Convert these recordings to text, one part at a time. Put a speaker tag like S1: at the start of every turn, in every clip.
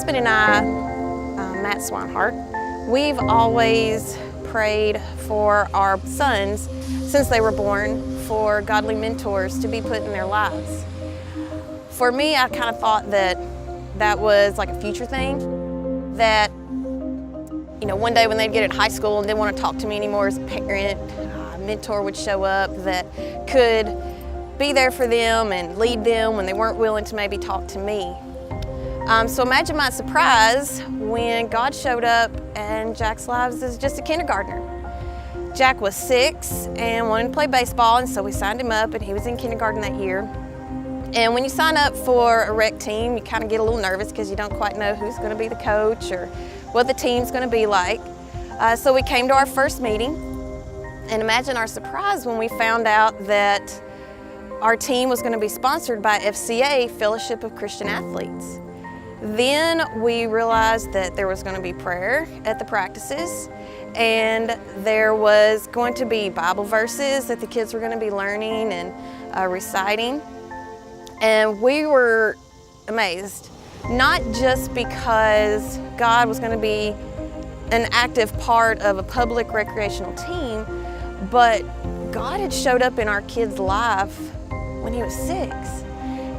S1: husband and I, Matt Swinehart, we've always prayed for our sons since they were born for godly mentors to be put in their lives. For me, I kind of thought that that was like a future thing, that one day when they'd get in high school and didn't want to talk to me anymore as a parent, a mentor would show up that could be there for them and lead them when they weren't willing to maybe talk to me. So imagine my surprise when God showed up and Jack's lives as just a kindergartner. Jack was 6 and wanted to play baseball, and so we signed him up, and he was in kindergarten that year. And when you sign up for a rec team, you kind of get a little nervous because you don't quite know who's going to be the coach or what the team's going to be like. So we came to our first meeting, and imagine our surprise when we found out that our team was going to be sponsored by FCA, Fellowship of Christian Athletes. Then we realized that there was going to be prayer at the practices, and there was going to be Bible verses that the kids were going to be learning and reciting. And we were amazed, not just because God was going to be an active part of a public recreational team, but God had showed up in our kid's life when he was 6.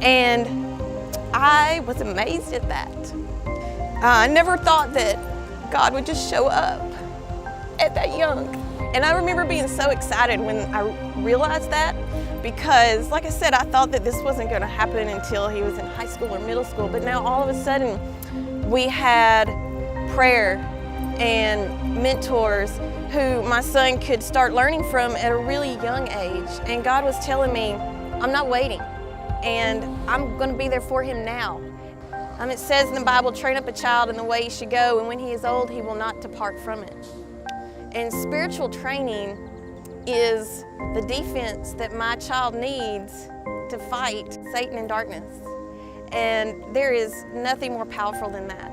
S1: And I was amazed at that. I never thought that God would just show up at that young. And I remember being so excited when I realized that, because like I said, I thought that this wasn't going to happen until he was in high school or middle school, but now all of a sudden we had prayer and mentors who my son could start learning from at a really young age. And God was telling me, I'm not waiting, and I'm going to be there for him now. It says in the Bible, train up a child in the way he should go, and when he is old, he will not depart from it. And spiritual training is the defense that my child needs to fight Satan and darkness. And there is nothing more powerful than that.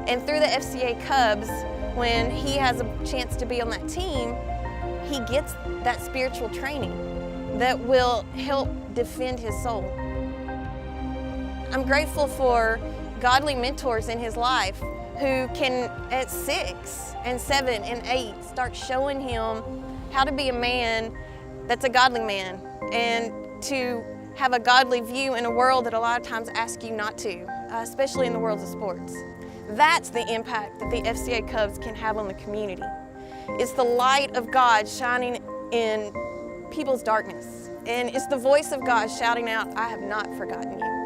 S1: And through the FCA Cubs, when he has a chance to be on that team, he gets that spiritual training that will help defend his soul. I'm grateful for godly mentors in his life who can, at 6 and 7 and 8, start showing him how to be a man that's a godly man, and to have a godly view in a world that a lot of times asks you not to, especially in the world of sports. That's the impact that the FCA Cubs can have on the community. It's the light of God shining in people's darkness, and it's the voice of God shouting out, I have not forgotten you.